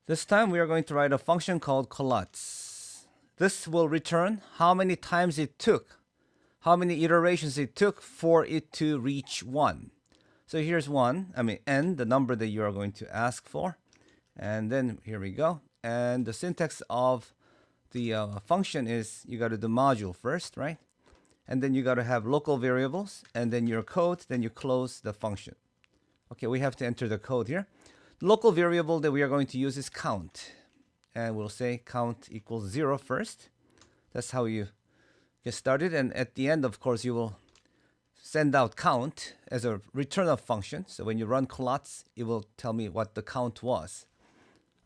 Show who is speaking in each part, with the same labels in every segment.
Speaker 1: This time we are going to write a function called Collatz. This will return how many times it took, how many iterations it took for it to reach 1. So here's 1, n, the number that you are going to ask for. And then here we go. And the syntax of the function is you got to do module first, right? And then you got to have local variables, and then your code, then you close the function. Okay, we have to enter the code here. The local variable that we are going to use is count. And we'll say count equals 0 first. That's how you get started. And at the end, of course, you will send out count as a return of function. So when you run Collatz, it will tell me what the count was.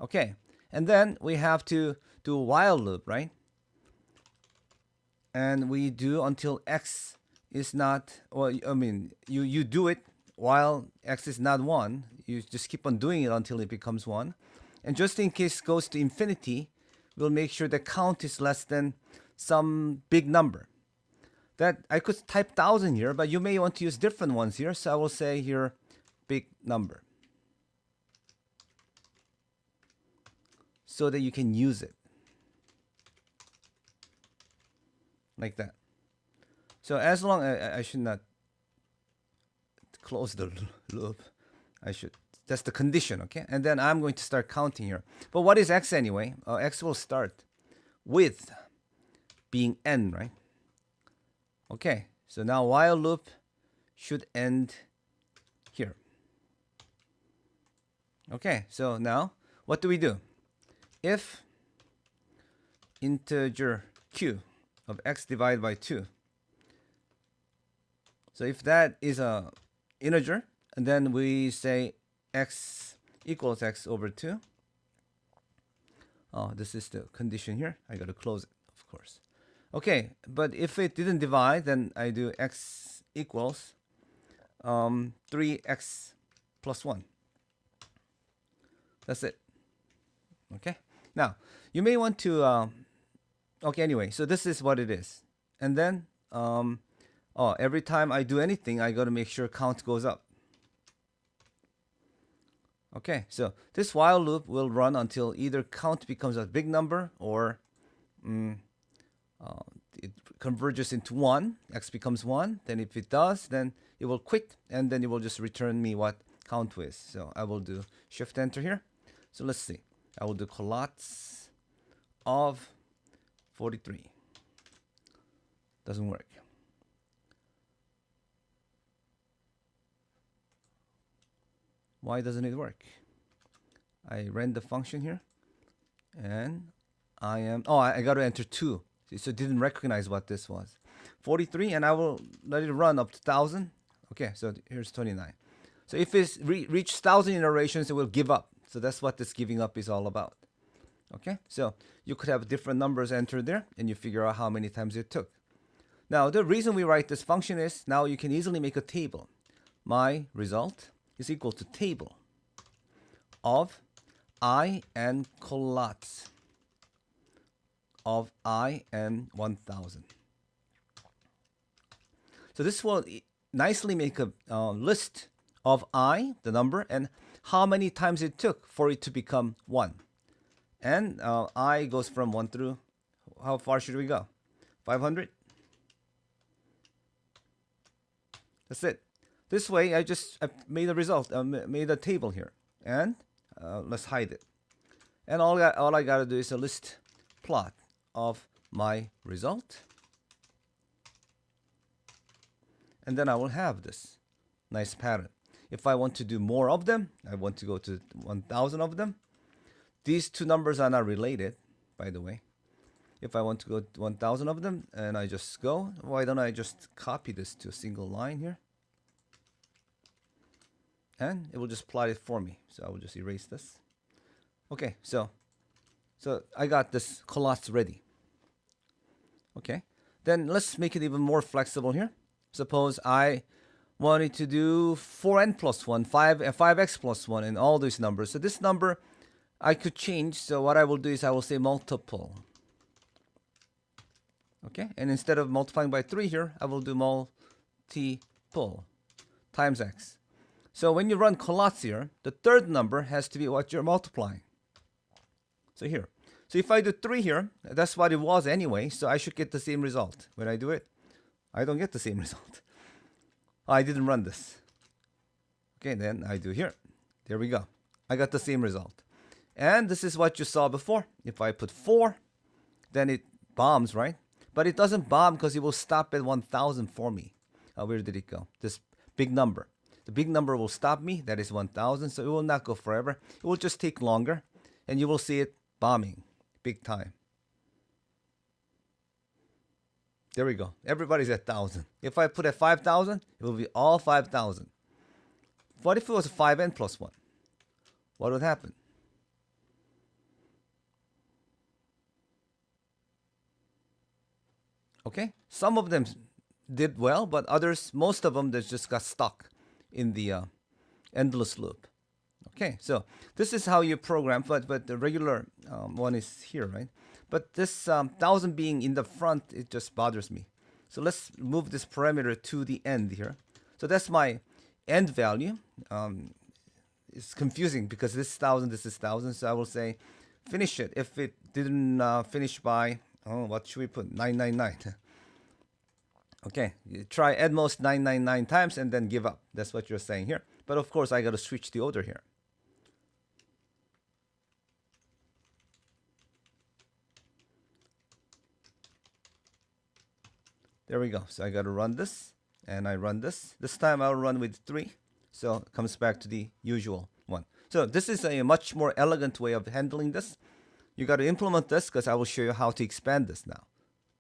Speaker 1: Okay, and then we have to do a while loop, right? And we do until x is not, well, you do it while x is not 1. You just keep on doing it until it becomes 1. And just in case it goes to infinity, we'll make sure the count is less than some big number. That I could type 1,000 here, but you may want to use different ones here. So I will say here, big number, so that you can use it. Like that. So as long as I should not close the loop, that's the condition, okay? And then I'm going to start counting here. But what is x anyway? X will start with being n, right? Okay, so now while loop should end here. Okay, so now what do we do? If integer q of x divided by 2. So if that is a integer, and then we say x equals x over 2. Oh, this is the condition here. I got to close it, of course. Okay, but if it didn't divide, then I do x equals 3x plus 1. That's it. Okay, now you may want to okay, anyway, so this is what it is. And then every time I do anything, I got to make sure count goes up. Okay, so this while loop will run until either count becomes a big number or it converges into 1, x becomes 1. Then if it does, then it will quit, and then it will just return me what count is. So I will do shift enter here. So let's see. I will do Collatz of 43. Doesn't work. Why doesn't it work? I ran the function here, and I got to enter 2. So it didn't recognize what this was. 43, and I will let it run up to 1,000. Okay, so here's 29. So if it's reached 1,000 iterations, it will give up. So that's what this giving up is all about. Okay, so you could have different numbers entered there, and you figure out how many times it took. Now, the reason we write this function is now you can easily make a table. My result is equal to table of I and Collatz of I and 1,000. So this will nicely make a list of I, the number, and how many times it took for it to become 1. And I goes from 1 through, how far should we go? 500? That's it. This way, I made a result, made a table here. And let's hide it. And all I got to do is a list plot of my result. And then I will have this nice pattern. If I want to do more of them, I want to go to 1,000 of them. These two numbers are not related, by the way. If I want to go to 1,000 of them, and I just go, why don't I just copy this to a single line here? And it will just plot it for me. So I will just erase this. Okay, so I got this Collatz ready. Okay, then let's make it even more flexible here. Suppose I wanted to do 4n plus 1, 5x plus 1, and all these numbers. So this number I could change. So what I will do is I will say multiple. Okay, and instead of multiplying by 3 here, I will do multiple times x. So when you run Collatz here, the third number has to be what you're multiplying. So here. So if I do 3 here, that's what it was anyway, so I should get the same result. When I do it, I don't get the same result. I didn't run this. Okay, then I do here. There we go. I got the same result. And this is what you saw before. If I put 4, then it bombs, right? But it doesn't bomb because it will stop at 1,000 for me. Where did it go? This big number. The big number will stop me. That is 1,000. So it will not go forever. It will just take longer. And you will see it bombing big time. There we go. Everybody's at 1,000. If I put at 5,000, it will be all 5,000. What if it was 5n plus 1? What would happen? Okay, some of them did well, but others, most of them, they just got stuck in the endless loop. Okay, so this is how you program, but the regular one is here, right? But this 1,000 being in the front, it just bothers me. So let's move this parameter to the end here. So that's my end value. It's confusing because this 1,000, this is 1,000. So I will say finish it. If it didn't finish by, what should we put? 999. Okay, you try at most 999 times and then give up. That's what you're saying here. But of course, I got to switch the order here. There we go. So I got to run this, and I run this. This time I'll run with 3. So it comes back to the usual one. So this is a much more elegant way of handling this. You got to implement this because I will show you how to expand this now.